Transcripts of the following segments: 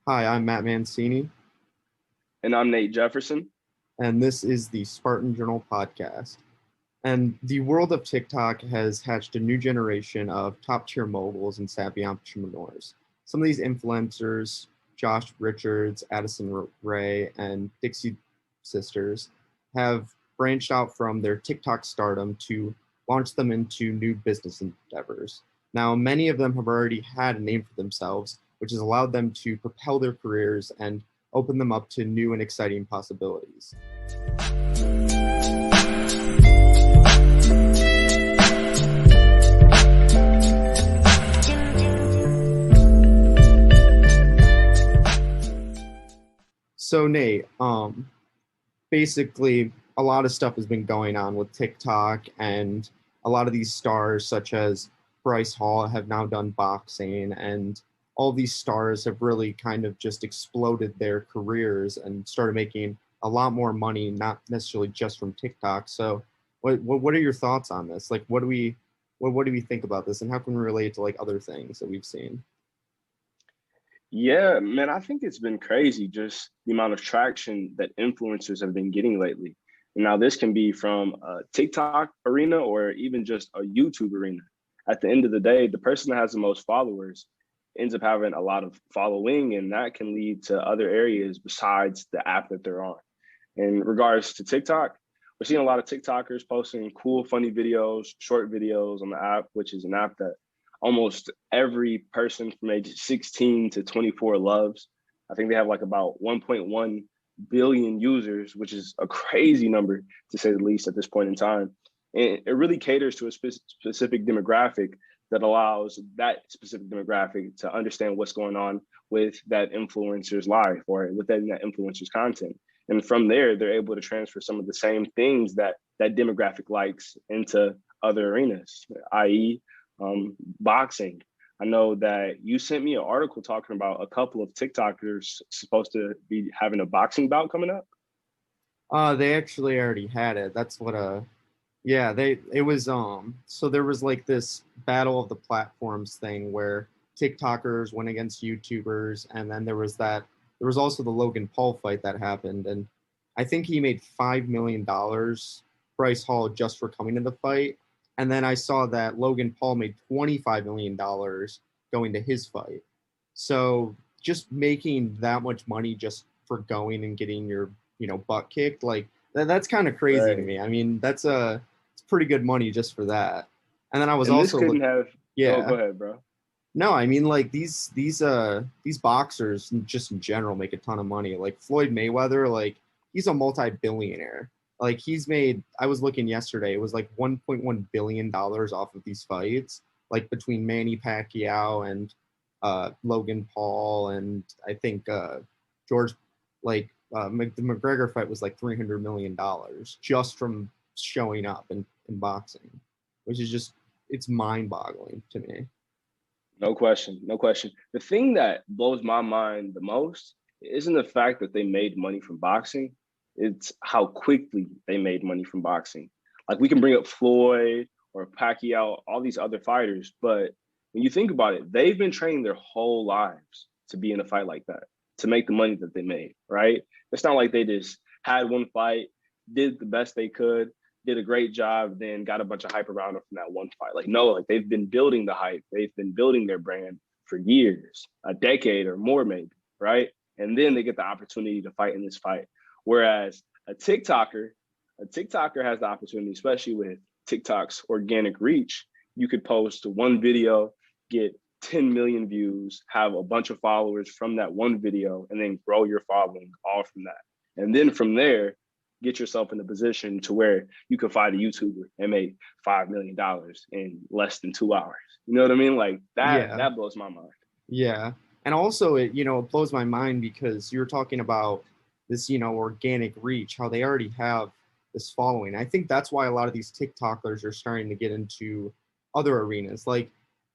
Hi, I'm Matt Mancini, And I'm Nate Jefferson. and this is the Spartan Journal podcast. And the world of TikTok has hatched a new generation of top tier moguls and savvy entrepreneurs. Some of these influencers, Josh Richards, Addison Ray, and Dixie Sisters, have branched out from their TikTok stardom to launch them into new business endeavors. Now, many of them have already had a name for themselves, which has allowed them to propel their careers and open them up to new and exciting possibilities. So Nate, basically a lot of stuff has been going on with TikTok, and a lot of these stars such as Bryce Hall have now done boxing, and all these stars have really kind of just exploded their careers and started making a lot more money, not necessarily just from TikTok. So what are your thoughts on this? Like what do we think about this, and how can we relate to like other things that we've seen? Yeah, man, I think it's been crazy just the amount of traction that influencers have been getting lately. And now this can be from a TikTok arena or even just a YouTube arena. At the end of the day, the person that has the most followers ends up having a lot of following, and that can lead to other areas besides the app that they're on. In regards to TikTok, we're seeing a lot of TikTokers posting cool, funny videos, short videos on the app, which is an app that almost every person from age 16 to 24 loves. I think they have like about 1.1 billion users, which is a crazy number to say the least at this point in time. And it really caters to a specific demographic that allows that specific demographic to understand what's going on with that influencer's life or within that influencer's content. And from there, they're able to transfer some of the same things that that demographic likes into other arenas, i.e., boxing. I know that you sent me an article talking about a couple of TikTokers supposed to be having a boxing bout coming up. They actually already had it. That's what yeah, they it was so there was like this battle of the platforms thing where TikTokers went against YouTubers, and then there was also the Logan Paul fight that happened, and I think he made $5 million, Bryce Hall, just for coming to the fight. And then I saw that Logan Paul made $25 million going to his fight. So just making that much money just for going and getting your, butt kicked, like that's kind of crazy to Right. me. I mean, it's pretty good money just for that. And then I was And this also couldn't have, go yeah. ahead, bro. No, I mean like these boxers just in general make a ton of money. Like Floyd Mayweather, like he's a multi-billionaire. Like he's made, I was looking yesterday, it was like $1.1 billion off of these fights, like between Manny Pacquiao and Logan Paul, and I think George, like the McGregor fight was like $300 million just from showing up in boxing, which is just, it's mind-boggling to me. No question, no question. The thing that blows my mind the most isn't the fact that they made money from boxing, it's how quickly they made money from boxing. Like we can bring up Floyd or Pacquiao, all these other fighters, but when you think about it, they've been training their whole lives to be in a fight like that, to make the money that they made, right? It's not like they just had one fight, did the best they could, did a great job, then got a bunch of hype around them from that one fight. Like, no, like they've been building the hype, they've been building their brand for years, a decade or more, maybe, right? And then they get the opportunity to fight in this fight. Whereas a TikToker has the opportunity, especially with TikTok's organic reach. You could post one video, get 10 million views, have a bunch of followers from that one video, and then grow your following all from that. And then from there, get yourself in a position to where you can find a YouTuber and make $5 million in less than 2 hours. You know what I mean? Like that, Yeah. that blows my mind. Yeah. And also it blows my mind because you're talking about this, organic reach, how they already have this following. I think that's why a lot of these TikTokers are starting to get into other arenas. Like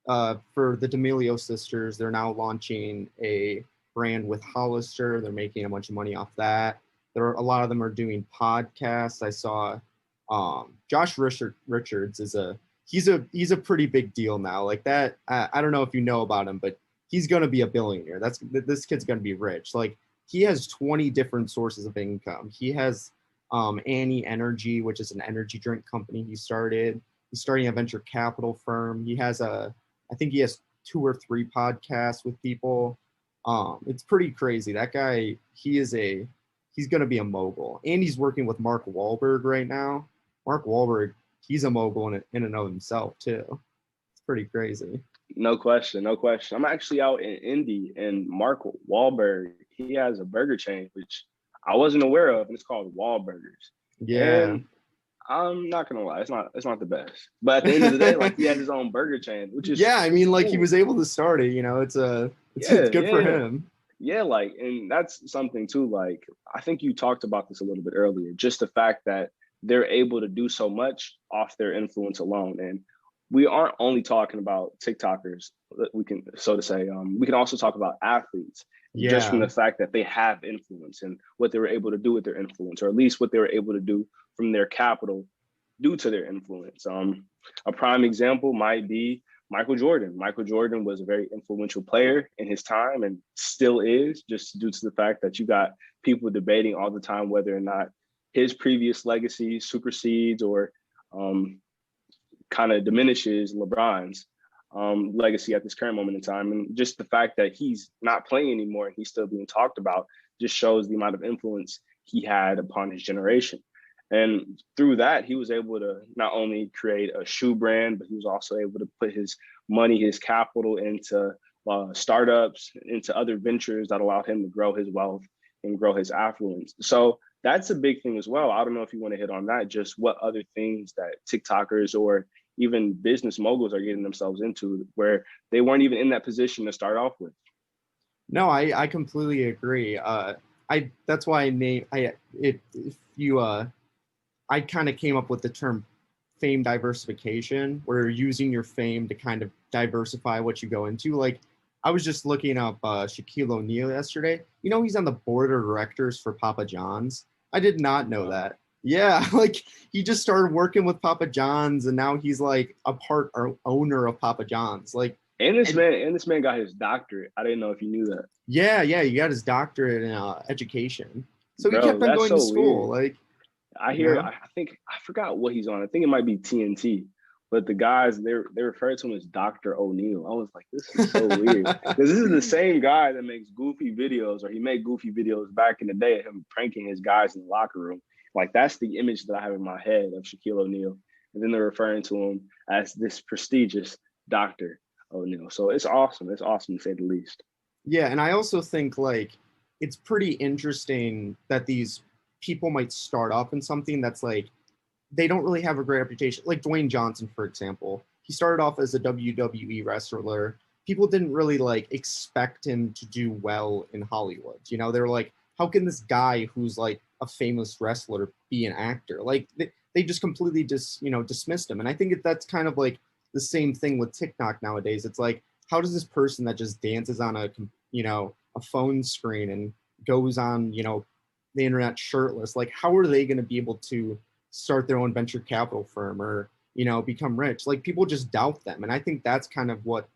for the D'Amelio sisters, they're now launching a brand with Hollister. They're making a bunch of money off that. There are a lot of them are doing podcasts. I saw Josh Richards is a he's a pretty big deal now. Like that, I don't know if you know about him, but he's going to be a billionaire. This kid's going to be rich. Like he has 20 different sources of income. He has Annie Energy, which is an energy drink company he started. He's starting a venture capital firm. I think he has 2 or 3 podcasts with people. It's pretty crazy. That guy, he's going to be a mogul. And he's working with Mark Wahlberg right now. Mark Wahlberg, he's a mogul in and of himself too. It's pretty crazy. No question, no question. I'm actually out in Indy, and Mark Wahlberg, he has a burger chain, which I wasn't aware of, and it's called Wahlburgers. Yeah. And I'm not gonna lie, it's not the best. But at the end of the day, like he has his own burger chain, which is yeah. I mean, like cool. He was able to start it. It's good for him. Yeah, like, and that's something too. Like, I think you talked about this a little bit earlier. Just the fact that they're able to do so much off their influence alone, and we aren't only talking about TikTokers. We can, so to say, we can also talk about athletes. Yeah. Just from the fact that they have influence and what they were able to do with their influence, or at least what they were able to do from their capital due to their influence. A prime example might be Michael Jordan. Michael Jordan was a very influential player in his time and still is, just due to the fact that you got people debating all the time whether or not his previous legacy supersedes or kind of diminishes LeBron's legacy at this current moment in time. And just the fact that he's not playing anymore and he's still being talked about just shows the amount of influence he had upon his generation. And through that, he was able to not only create a shoe brand, but he was also able to put his money, his capital into startups, into other ventures that allowed him to grow his wealth and grow his affluence. So that's a big thing as well. I don't know if you want to hit on that, just what other things that TikTokers or even business moguls are getting themselves into where they weren't even in that position to start off with. No, I completely agree. That's why I kind of came up with the term fame diversification, where you're using your fame to kind of diversify what you go into. Like I was just looking up Shaquille O'Neal yesterday. He's on the board of directors for Papa John's. I did not know that. Yeah, like he just started working with Papa John's, and now he's like a part or owner of Papa John's. Like, and this man got his doctorate. I didn't know if you knew that. Yeah, he got his doctorate in education. So he kept on going to school. Weird. Like, I hear, I think I forgot what he's on. I think it might be TNT. But the guys, they refer to him as Dr. O'Neal. I was like, this is so weird. Because this is the same guy that makes goofy videos, or he made goofy videos back in the day of him pranking his guys in the locker room. Like, that's the image that I have in my head of Shaquille O'Neal. And then they're referring to him as this prestigious Dr. O'Neal. So it's awesome. It's awesome to say the least. Yeah, and I also think, like, it's pretty interesting that these people might start off in something that's, like, they don't really have a great reputation. Like Dwayne Johnson, for example. He started off as a WWE wrestler. People didn't really, like, expect him to do well in Hollywood. They were like, how can this guy who's, like, a famous wrestler be an actor? Like, they just completely dismissed him. And I think that's kind of like the same thing with TikTok nowadays. It's like, how does this person that just dances on a phone screen and goes on, the internet shirtless, like, how are they going to be able to start their own venture capital firm or, become rich? Like, people just doubt them. And I think that's kind of what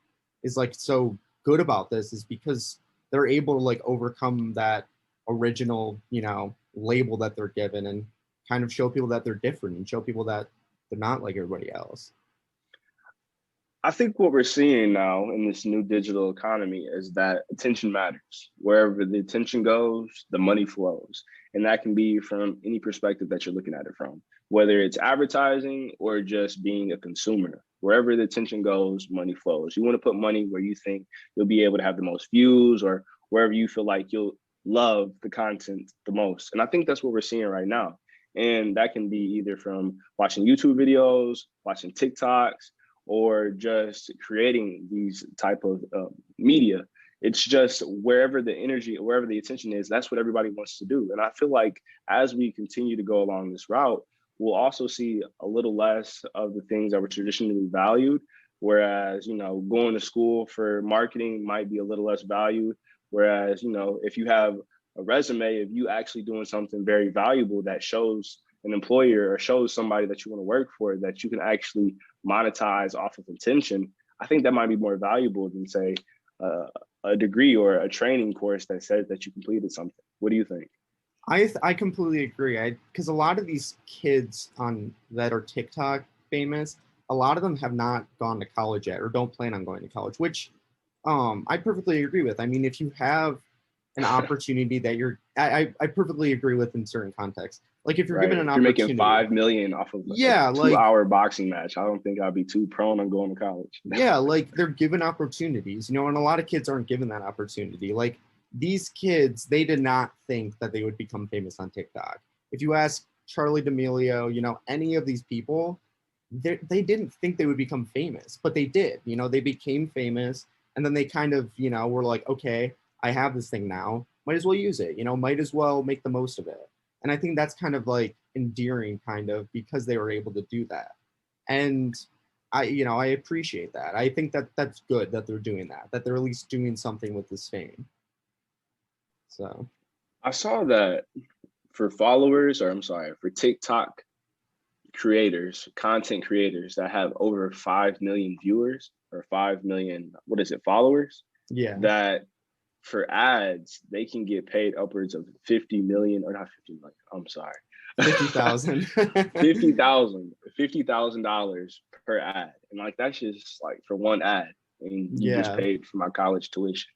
is, like, so good about this, is because they're able to, like, overcome that original, label that they're given and kind of show people that they're different and show people that they're not like everybody else. I think what we're seeing now in this new digital economy is that attention matters. Wherever the attention goes, the money flows. And that can be from any perspective that you're looking at it from, whether it's advertising or just being a consumer. Wherever the attention goes, money flows. You want to put money where you think you'll be able to have the most views, or wherever you feel like you'll love the content the most. And I think that's what we're seeing right now. And that can be either from watching YouTube videos, watching TikToks, or just creating these type of media. It's just wherever the energy, wherever the attention is, that's what everybody wants to do. And I feel like as we continue to go along this route, we'll also see a little less of the things that were traditionally valued. Whereas, going to school for marketing might be a little less valued. Whereas, if you have a resume, if you actually doing something very valuable that shows an employer or shows somebody that you want to work for that you can actually monetize off of attention, I think that might be more valuable than, say, a degree or a training course that says that you completed something. What do you think? I completely agree. Because a lot of these kids on that are TikTok famous, a lot of them have not gone to college yet or don't plan on going to college, which I perfectly agree with. I mean, if you have an opportunity that I perfectly agree with in certain contexts. Like if you're Right. given an If you're making opportunity, 5 million off of a yeah, like 2 hour boxing match, I don't think I'd be too prone on going to college. yeah, like they're given opportunities, and a lot of kids aren't given that opportunity. Like these kids, they did not think that they would become famous on TikTok. If you ask Charlie D'Amelio, any of these people, they didn't think they would become famous, but they did. They became famous, and then they kind of, were like, okay, I have this thing now, might as well use it. Might as well make the most of it. And I think that's kind of like endearing, kind of, because they were able to do that. And I appreciate that. I think that that's good that they're doing that, that they're at least doing something with this fame. So, I saw that for followers, or I'm sorry, for TikTok creators, content creators that have over 5 million viewers or 5 million, what is it, followers, yeah, that for ads, they can get paid upwards of 50 million, or not 50 million, I'm sorry. 50,000. $50,000 per ad. And like, that's just like for one ad. And you just Yeah. paid for my college tuition,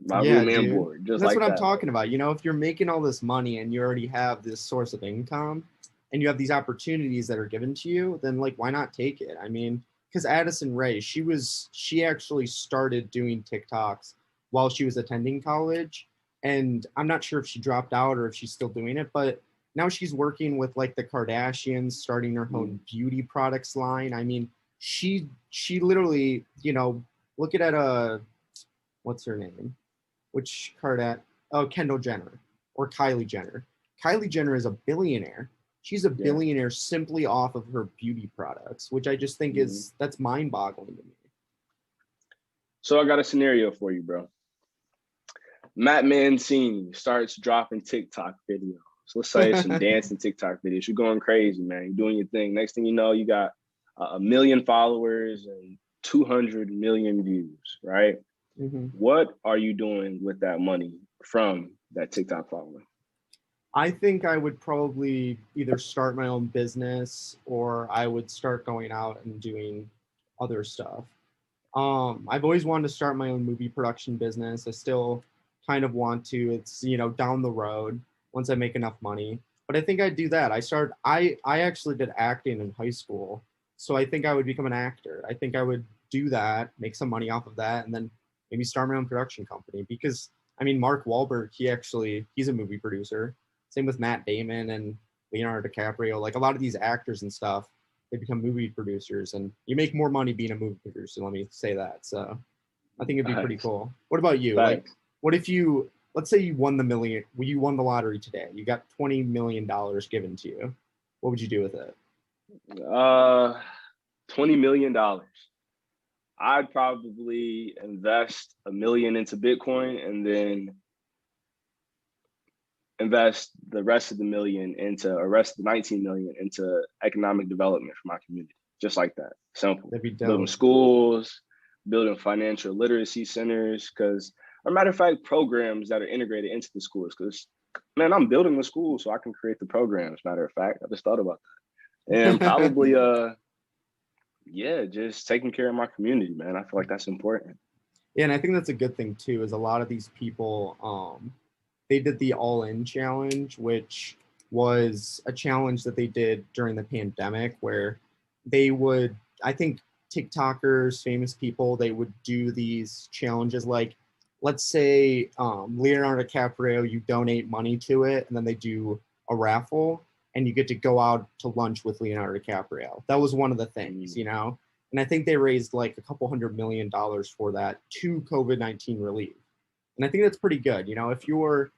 my Yeah, room and dude. board, just That's like what I'm that. talking about. If you're making all this money and you already have this source of income and you have these opportunities that are given to you, then like why not take it? I mean, because Addison Rae, she actually started doing TikToks while she was attending college. And I'm not sure if she dropped out or if she's still doing it, but now she's working with like the Kardashians, starting her own beauty products line. I mean, she literally, look at what's her name? Which Kardashian? Oh, Kendall Jenner or Kylie Jenner. Kylie Jenner is a billionaire. She's a Yeah. billionaire simply off of her beauty products, which I just think that's mind-boggling to me. So I got a scenario for you, bro. Matt Mancini starts dropping TikTok videos. So let's say some dancing TikTok videos. You're going crazy, man. You're doing your thing. Next thing you know, you got a million followers and 200 million views, right? Mm-hmm. What are you doing with that money from that TikTok following? I think I would probably either start my own business or I would start going out and doing other stuff. I've always wanted to start my own movie production business. I still kind of want to. It's down the road once I make enough money. But I think I'd do that. I actually did acting in high school, so I think I would become an actor. I think I would do that, make some money off of that, and then maybe start my own production company. Because I mean, Mark Wahlberg, he's a movie producer. Same with Matt Damon and Leonardo DiCaprio. Like a lot of these actors and stuff, they become movie producers, and you make more money being a movie producer. Let me say that. So I think it'd be pretty Thanks. cool. What about you? Like, Thanks. what if let's say you won you won the lottery today. You got $20 million given to you. What would you do with it? $20 million. I'd probably invest $1 million into Bitcoin and then invest the rest of the million into, or rest of the 19 million into economic development for my community. Just like that. Simple. That'd be Building dope. schools, building financial literacy centers, because, a matter of fact, programs that are integrated into the schools. Because, man, I'm building the school so I can create the programs. Matter of fact, I just thought about that. And probably, yeah, just taking care of my community, man. I feel like that's important. Yeah, and I think that's a good thing too. Is a lot of these people, they did the All In challenge, which was a challenge that they did during the pandemic, where they would, I think, TikTokers, famous people, they would do these challenges. Like, let's say Leonardo DiCaprio, you donate money to it, and then they do a raffle, and you get to go out to lunch with Leonardo DiCaprio. That was one of the things, And I think they raised like a couple $100 million for that to COVID-19 relief. And I think that's pretty good. If you're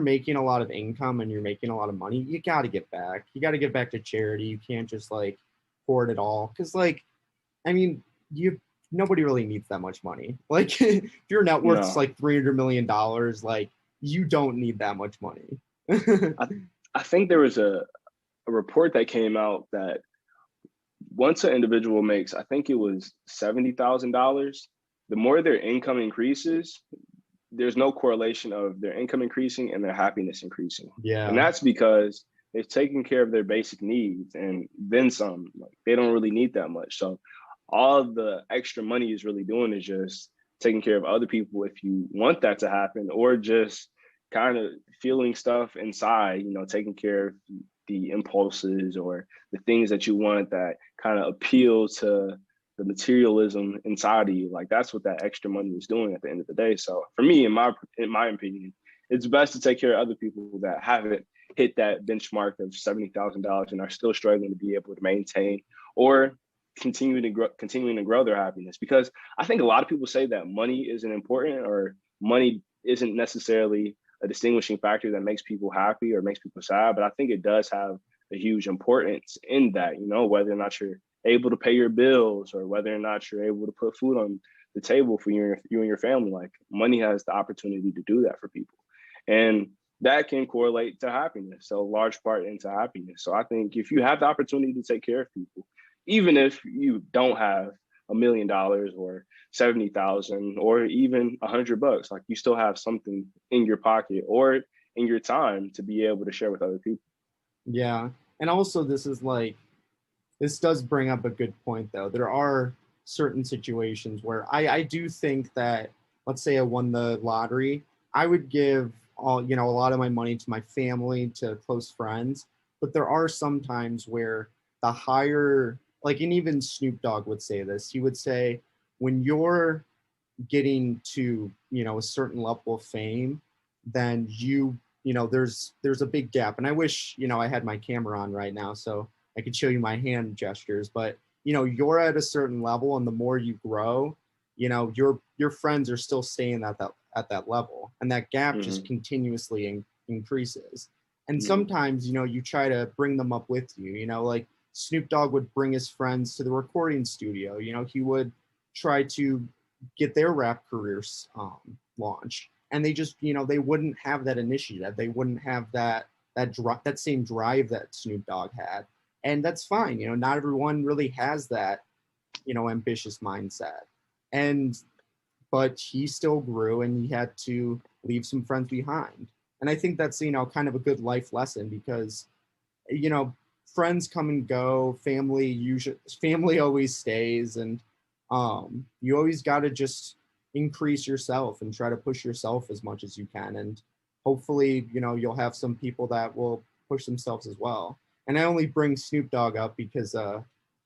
making a lot of income and you're making a lot of money, you got to get back. You got to give back to charity. You can't just like hoard it all. Because like, I mean, nobody really needs that much money. Like, if your net worth's No, like $300 million, like you don't need that much money. I, I think there was a report that came out that once an individual makes, I think it was $70,000, the more their income increases, there's no correlation of their income increasing and their happiness increasing. And Yeah. that's because they're taking care of their basic needs and then some. Like, they don't really need that much. So all the extra money is really doing is just taking care of other people if you want that to happen, or just kind of feeling stuff inside, taking care of the impulses or the things that you want that kind of appeal to the materialism inside of you. Like, that's what that extra money is doing at the end of the day. So for me, in my opinion, it's best to take care of other people that haven't hit that benchmark of $70,000 and are still struggling to be able to maintain or continuing to grow their happiness. Because I think a lot of people say that money isn't important, or money isn't necessarily a distinguishing factor that makes people happy or makes people sad. But I think it does have a huge importance in that, whether or not you're able to pay your bills or whether or not you're able to put food on the table for you and your family. Like, money has the opportunity to do that for people. And that can correlate to happiness, so a large part into happiness. So I think if you have the opportunity to take care of people, even if you don't have $1 million or 70,000 or even $100, like, you still have something in your pocket or in your time to be able to share with other people. Yeah. And also, this does bring up a good point, though. There are certain situations where I do think that, let's say I won the lottery, I would give a lot of my money to my family, to close friends. But there are some times where the higher, like, and even Snoop Dogg would say this, he would say, when you're getting to, a certain level of fame, then there's a big gap. And I wish, I had my camera on right now so I could show you my hand gestures, but you're at a certain level, and the more you grow, your friends are still staying at that level, and that gap just continuously increases. And sometimes, you try to bring them up with you, like Snoop Dogg would bring his friends to the recording studio. He would try to get their rap careers launched, and they just, they wouldn't have that initiative. They wouldn't have that same drive that Snoop Dogg had. And that's fine. Not everyone really has that, ambitious mindset. But he still grew, and he had to leave some friends behind. And I think that's, kind of a good life lesson, because, friends come and go, family always stays. And you always got to just increase yourself and try to push yourself as much as you can. And hopefully, you'll have some people that will push themselves as well. And I only bring Snoop Dogg up because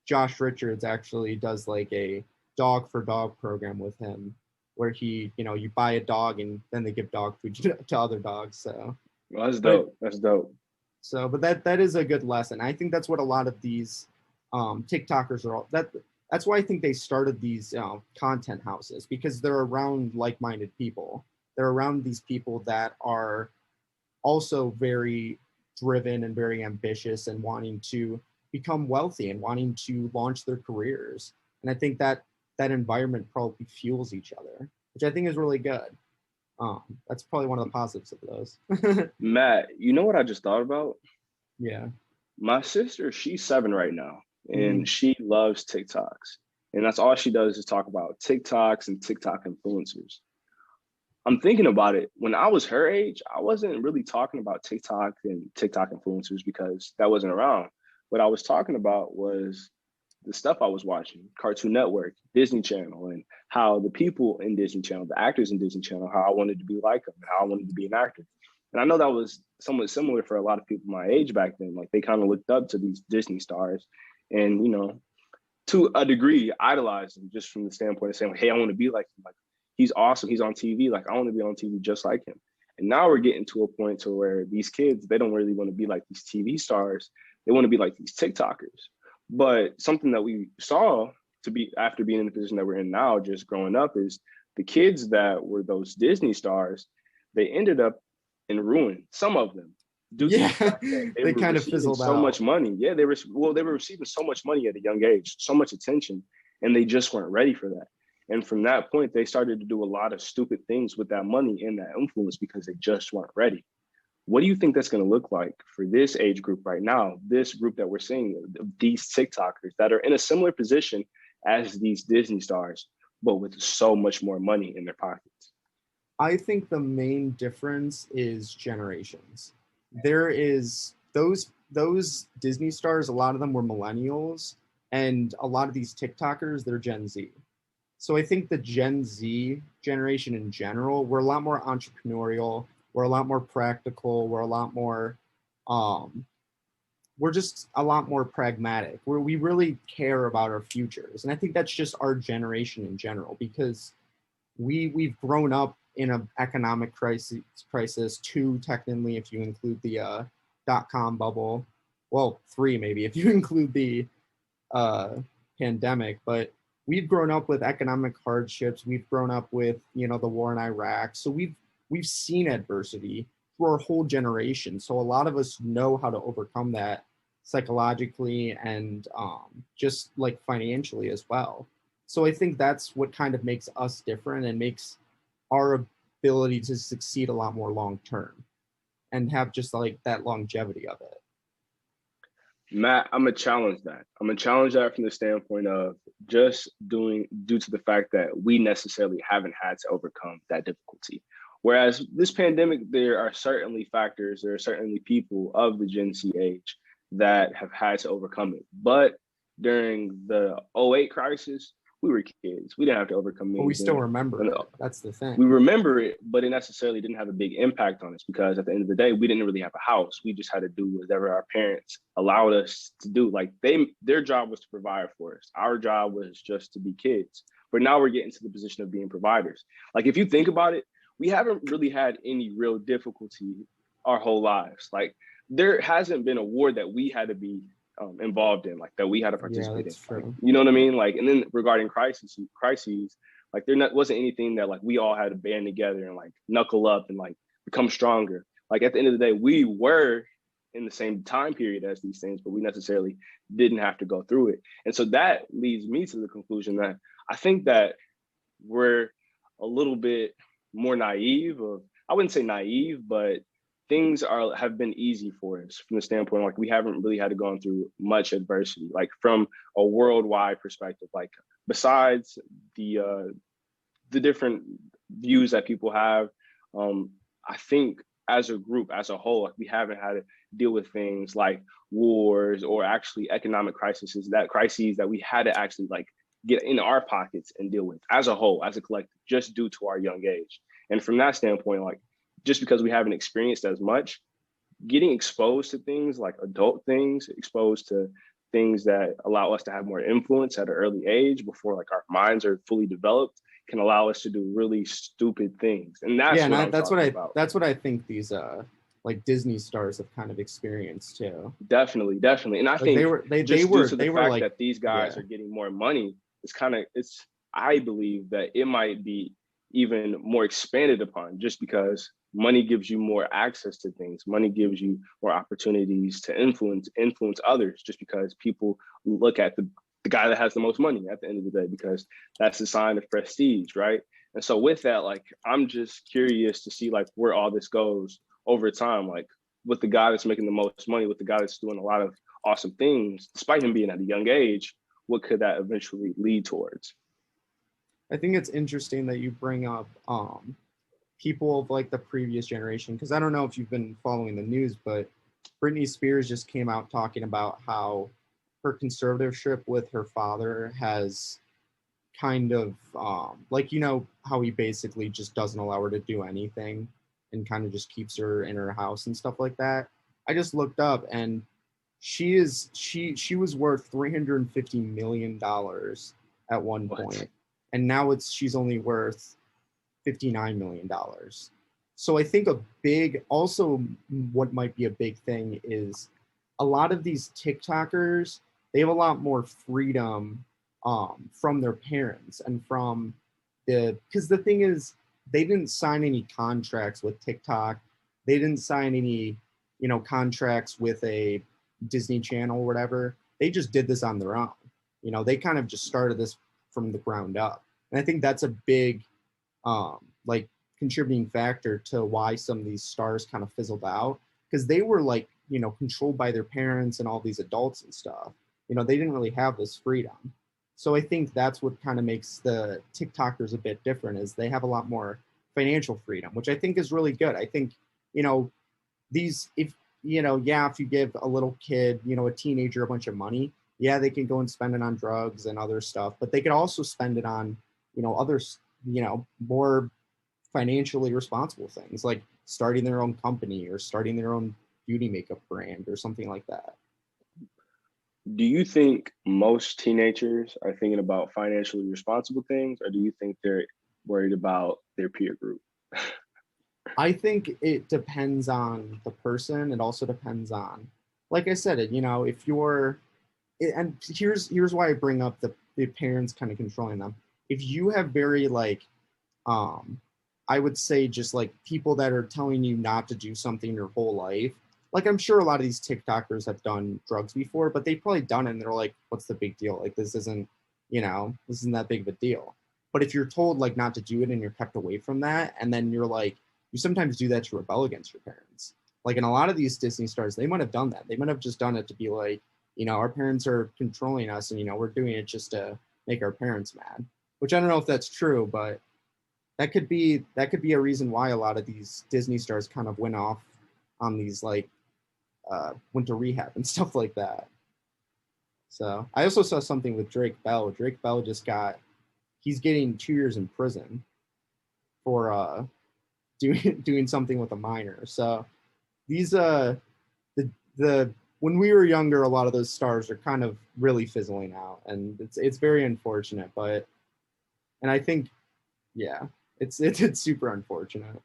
Josh Richards actually does like a dog for dog program with him, where he, you buy a dog and then they give dog food to other dogs. So well, that's dope. That's dope. So, but that is a good lesson. I think that's what a lot of these TikTokers are. That's why I think they started these content houses, because they're around like-minded people. They're around these people that are also very driven and very ambitious and wanting to become wealthy and wanting to launch their careers. And I think that environment probably fuels each other, which I think is really good. That's probably one of the positives of those. Matt, you know what I just thought about? Yeah. My sister, she's 7 right now, and she loves TikToks. And that's all she does is talk about TikToks and TikTok influencers. I'm thinking about it. When I was her age, I wasn't really talking about TikTok and TikTok influencers because that wasn't around. What I was talking about was the stuff I was watching, Cartoon Network, Disney Channel, and how the people in Disney Channel, the actors in Disney Channel, how I wanted to be like them, how I wanted to be an actor. And I know that was somewhat similar for a lot of people my age back then. Like, they kind of looked up to these Disney stars and, to a degree, idolized them, just from the standpoint of saying, hey, I want to be like him. Like, he's awesome. He's on TV. Like, I want to be on TV just like him. And now we're getting to a point to where these kids, they don't really want to be like these TV stars. They want to be like these TikTokers. But something that we saw after being in the position that we're in now, just growing up, is the kids that were those Disney stars, they ended up in ruin. Some of them. They kind of fizzled so out. much money. Yeah, they were receiving so much money at a young age, so much attention, and they just weren't ready for that. And from that point, they started to do a lot of stupid things with that money and that influence because they just weren't ready. What do you think that's going to look like for this age group right now, this group that we're seeing, these TikTokers that are in a similar position as these Disney stars? but with so much more money in their pockets. I think the main difference is generations. There is those Disney stars, a lot of them were millennials, and a lot of these TikTokers, they're Gen Z. So I think the Gen Z generation in general, we're a lot more entrepreneurial, we're a lot more practical, um, we're just a lot more pragmatic. Where we really care about our futures, and I think that's just our generation in general because we've grown up in an economic crisis, two technically if you include the dot-com bubble, well, three maybe if you include the uh, pandemic, but we've grown up with economic hardships. We've grown up with the war in Iraq, so we've seen adversity through our whole generation. So a lot of us know how to overcome that psychologically and just like financially as well. So I think that's what kind of makes us different and makes our ability to succeed a lot more long term and have just like that longevity of it. Matt, I'm gonna challenge that. I'm gonna challenge that from the standpoint of just due to the fact that we necessarily haven't had to overcome that difficulty. Whereas this pandemic, there are certainly factors, there are certainly people of the Gen Z age that have had to overcome it. But during the '08 crisis, we were kids. We didn't have to overcome But we still anything. remember it. That's the thing. We remember it, but it necessarily didn't have a big impact on us because at the end of the day, we didn't really have a house. We just had to do whatever our parents allowed us to do. Like their job was to provide for us. Our job was just to be kids. But now we're getting to the position of being providers. Like if you think about it, we haven't really had any real difficulty our whole lives. Like there hasn't been a war that we had to be involved in, like that we had to participate in. True. Like, you know what I mean? Like, and then regarding crises, like wasn't anything that like we all had to band together and like knuckle up and like become stronger. Like at the end of the day, we were in the same time period as these things, but we necessarily didn't have to go through it. And so that leads me to the conclusion that I think that we're a little bit more naive, or I wouldn't say naive, but things have been easy for us from the standpoint like we haven't really had to go through much adversity, like from a worldwide perspective. Like besides the different views that people have, I think as a group, as a whole, like we haven't had to deal with things like wars or actually economic crises that we had to actually like get in our pockets and deal with as a whole, as a collective, just due to our young age. And from that standpoint, like just because we haven't experienced as much, getting exposed to things like adult things, exposed to things that allow us to have more influence at an early age before like our minds are fully developed, can allow us to do really stupid things. And that's that's what I think these like Disney stars have kind of experienced too. Definitely. And I think due to the fact that these guys are getting more money, I believe that it might be even more expanded upon just because money gives you more access to things. Money gives you more opportunities to influence others just because people look at the guy that has the most money at the end of the day, because that's a sign of prestige, right? And so with that, like, I'm just curious to see like where all this goes over time, like with the guy that's making the most money, with the guy that's doing a lot of awesome things, despite him being at a young age, what could that eventually lead towards? I think it's interesting that you bring up people of like the previous generation, because I don't know if you've been following the news, but Britney Spears just came out talking about how her conservatorship with her father has kind of like, how he basically just doesn't allow her to do anything and kind of just keeps her in her house and stuff like that. I just looked up and she was worth $350 million at one point, and now she's only worth $59 million. So I think what might be a big thing is a lot of these TikTokers, they have a lot more freedom from their parents and because the thing is, they didn't sign any contracts with TikTok. They didn't sign any, contracts with a Disney Channel or whatever. They just did this on their own. They kind of just started this from the ground up. And I think that's a big like contributing factor to why some of these stars kind of fizzled out, because they were like, controlled by their parents and all these adults and stuff. They didn't really have this freedom. So I think that's what kind of makes the TikTokers a bit different, is they have a lot more financial freedom, which I think is really good. I think, you know, these, if, you know, yeah, if you give a little kid, you know, a teenager, a bunch of money, yeah, they can go and spend it on drugs and other stuff, but they could also spend it on, you know, others, you know, more financially responsible things like starting their own company or starting their own beauty makeup brand or something like that. Do you think most teenagers are thinking about financially responsible things, or do you think they're worried about their peer group? I think it depends on the person. It also depends on, like I said, you know, if you're, and here's why I bring up the parents kind of controlling them. If you have very like, um, I would say just like people that are telling you not to do something your whole life. Like I'm sure a lot of these TikTokers have done drugs before, but they've probably done it and they're like, what's the big deal? Like this isn't, you know, this isn't that big of a deal. But if you're told like not to do it and you're kept away from that, and then you're like, you sometimes do that to rebel against your parents. Like in a lot of these Disney stars, they might have done that. They might have just done it to be like, you know, our parents are controlling us and, you know, we're doing it just to make our parents mad, which I don't know if that's true, but that could be a reason why a lot of these Disney stars kind of went off on these like went to rehab and stuff like that. So I also saw something with Drake Bell. Drake Bell just got he's getting 2 years in prison for doing something with a minor. So these the when we were younger, a lot of those stars are kind of really fizzling out, and it's very unfortunate. But and I think yeah, it's super unfortunate.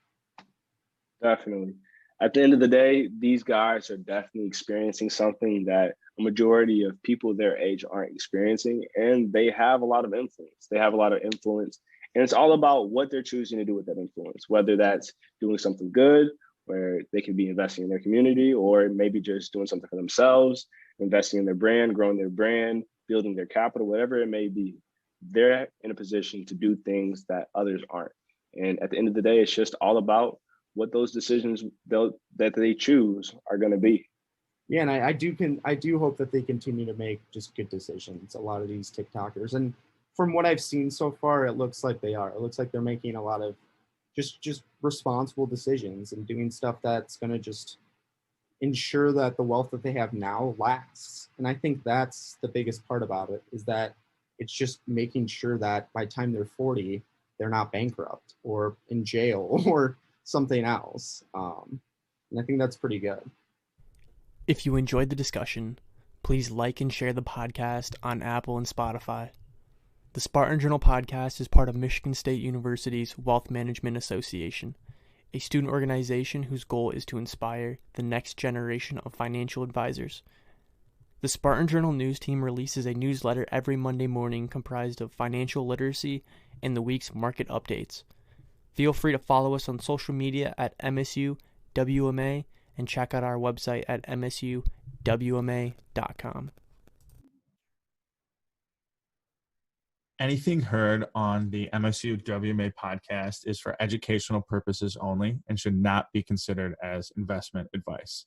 Definitely. At the end of the day, these guys are definitely experiencing something that a majority of people their age aren't experiencing, and they have a lot of influence. They have a lot of influence, and it's all about what they're choosing to do with that influence, whether that's doing something good where they can be investing in their community, or maybe just doing something for themselves, investing in their brand, growing their brand, building their capital, whatever it may be. They're in a position to do things that others aren't. And at the end of the day, it's just all about what those decisions that they choose are going to be. Yeah, and I do hope that they continue to make just good decisions. A lot of these TikTokers, and from what I've seen so far, it looks like they are. It looks like they're making a lot of just responsible decisions and doing stuff that's going to just ensure that the wealth that they have now lasts. And I think that's the biggest part about it, is that it's just making sure that by the time they're 40, they're not bankrupt or in jail or something else. And I think that's pretty good. If you enjoyed the discussion, please like and share the podcast on Apple and Spotify. The Spartan Journal podcast is part of Michigan State University's Wealth Management Association, a student organization whose goal is to inspire the next generation of financial advisors. The Spartan Journal news team releases a newsletter every Monday morning comprised of financial literacy and the week's market updates. Feel free to follow us on social media at msuwma and check out our website at msuwma.com. Anything heard on the MSU WMA podcast is for educational purposes only and should not be considered as investment advice.